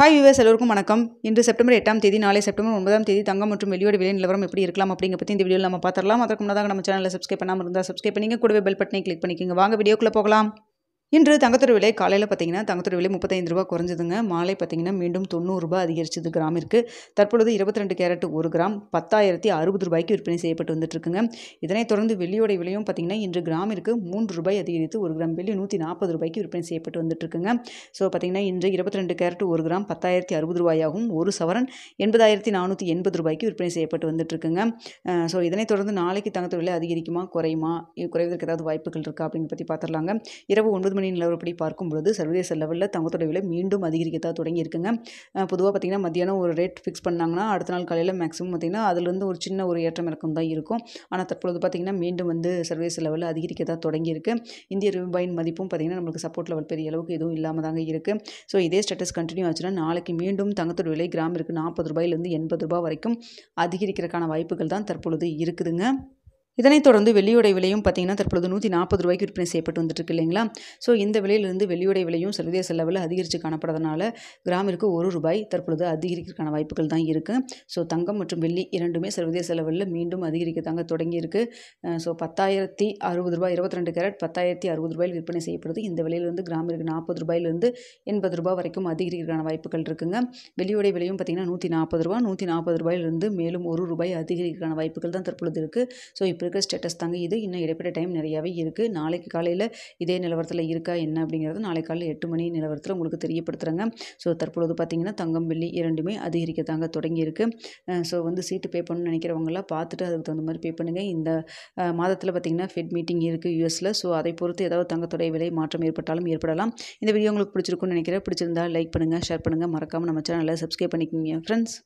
Hi viewers எல்லோருக்கும் வணக்கம். இன்று செப்டம்பர் 8ஆம் தேதி, நாளை செப்டம்பர் 9ஆம் தேதி தங்கம் மற்றும் வெள்ளியோட விலை நிலவரம் எப்படி இருக்கலாம் அப்படிங்க பற்றி இந்த வீடியோவில் நம்ம பார்த்துடலாம். அதற்கு முன்னதாக நம்ம சேனலை சப்ஸ்கிரைப் பண்ணாமல் இருந்தால் சப்ஸ்கிரைப் பண்ணிங்க, கூடவே பெல் பட்டனை கிளிக் பண்ணிக்கோங்க. வாங்க வீடியோக்குள்ளே போகலாம். இன்று தங்கத்தோட விலை காலையில் பார்த்தீங்கன்னா தங்கத்தோட விலை 35 ரூபா குறைஞ்சதுங்க. மாலை பார்த்தீங்கன்னா மீண்டும் 90 ரூபாய் அதிகரிச்சது கிராமிற்கு. தற்பொழுது 22 கேரட் 1 கிராம் 10,060 ரூபாய்க்கு விற்பனை செய்யப்பட்டு வந்துட்டு இருக்குங்க. இதனைத் தொடர்ந்து வெள்ளியோட விலையும் பார்த்தீங்கன்னா இன்று கிராமிற்கு 3 ரூபாய் அதிகரித்து 1 கிராம் வெள்ளி 140 ரூபாய்க்கு விற்பனை செய்யப்பட்டு வந்துட்டு இருக்குங்க. ஸோ பார்த்தீங்கன்னா இன்று 22 கேரட் 1 கிராம் 10,060 ரூபாயாகவும் 1 சவரன் 80,480 ரூபாய்க்கு விற்பனை செய்யப்பட்டு வந்துட்டு இருக்குங்க. ஸோ இதனைத் தொடர்ந்து நாளைக்கு தங்கத்தோட விலை அதிகரிக்குமா குறையுமா, குறைவதற்கு ஏதாவது வாய்ப்புகள் இருக்கா அப்படின்னு பற்றி பார்த்துடலாங்க. இரவு 9 மணி நிலவரப்படி பார்க்கும்பொழுது சர்வதேச லெவலில் தங்கத்தோட விலை மீண்டும் அதிகரிக்கத்தான் தொடங்கியிருக்குங்க. பொதுவாக பார்த்திங்கன்னா மத்தியானம் ஒரு ரேட் ஃபிக்ஸ் பண்ணாங்கன்னா அடுத்த நாள் காலையில் மேக்ஸிமம் பார்த்திங்கன்னா அதுலேருந்து ஒரு சின்ன ஒரு ஏற்றம் இறக்கம் தான் இருக்கும். ஆனால் தற்பொழுது பார்த்திங்கன்னா மீண்டும் சர்வதேச லெவலில் அதிகரிக்கத்தான் தொடங்கியிருக்கு. இந்திய ரூபாயின் மதிப்பும் பார்த்திங்கன்னா நம்மளுக்கு சப்போர்ட் லெவல் பெரிய அளவுக்கு எதுவும் இல்லாமல் தாங்க இருக்குது. ஸோ இதே ஸ்டேட்டஸ் கண்டினியூ ஆச்சுன்னா நாளைக்கு மீண்டும் தங்கத்தோட விலை கிராமிற்கு 40 ரூபாயிலிருந்து 80 ரூபாய் வரைக்கும் அதிகரிக்கிறதுக்கான வாய்ப்புகள் தான் தற்பொழுது இருக்குதுங்க. இதனைத் தொடர்ந்து வெள்ளியோட விலையும் பார்த்தீங்கன்னா தற்பொழுது 140 ரூபாய்க்கு விற்பனை செய்யப்பட்டு வந்துட்டு இருக்கு இல்லைங்களா. ஸோ இந்த விலையிலிருந்து வெள்ளியோட விலையும் சர்வதேச லெவலில் அதிகரித்து காணப்படுறதுனால கிராமிற்கு 1 ரூபாய் தற்பொழுது அதிகரிக்கிறதுக்கான வாய்ப்புகள் தான் இருக்குது. ஸோ தங்கம் மற்றும் வெள்ளி இரண்டுமே சர்வதேச லெவலில் மீண்டும் அதிகரிக்க தாங்க தொடங்கியிருக்கு. ஸோ 10,060 ரூபாய் 22 கேரட் 10,060 ரூபாயில் விற்பனை செய்யப்படுது. இந்த விலையிலிருந்து கிராமிற்கு 40 ரூபாயிலிருந்து 80 ரூபாய் வரைக்கும் அதிகரிக்கிறதுக்கான வாய்ப்புகள் இருக்குங்க. வெள்ளியோட விலையும் பார்த்தீங்கன்னா 140 ரூபாய் 140 ரூபாயிலிருந்து மேலும் 1 ரூபாய் அதிகரிக்கிறதுக்கான வாய்ப்புகள் தான் தற்பொழுது இருக்குது. ஸோ இப்போ இருக்க ஸ்டேட்டஸ் தாங்க இது. இன்னும் இடைப்பட்ட டைம் நிறையாவே இருக்குது. நாளைக்கு காலையில் இதே நிலவரத்தில் இருக்கா என்ன அப்படிங்கிறது நாளை காலையில் 8 மணி நிலவரத்தில் உங்களுக்கு தெரியப்படுத்துகிறேங்க. ஸோ தற்பொழுது பார்த்திங்கன்னா தங்கம் வெள்ளி இரண்டுமே அதிகரிக்க தாங்க தொடங்கியிருக்கு. ஸோ சீட்டு பே பண்ணணும்னு நினைக்கிறவங்களாம் பார்த்துட்டு அதுக்கு தகுந்த மாதிரி பே பண்ணுங்கள். இந்த மாதத்தில் பார்த்திங்கன்னா ஃபெட் மீட்டிங் இருக்குது யூஎஸில். ஸோ அதை பொறுத்து ஏதாவது தங்கத்தோடைய விலை மாற்றம் ஏற்பட்டாலும் ஏற்படலாம். இந்த வீடியோ உங்களுக்கு பிடிச்சிருக்குன்னு நினைக்கிறேன். பிடிச்சிருந்தா லைக் பண்ணுங்கள், ஷேர் பண்ணுங்கள், மறக்காமல் நம்ம சேனலை சப்ஸ்கிரைப் பண்ணிக்கோங்க ஃப்ரெண்ட்ஸ்.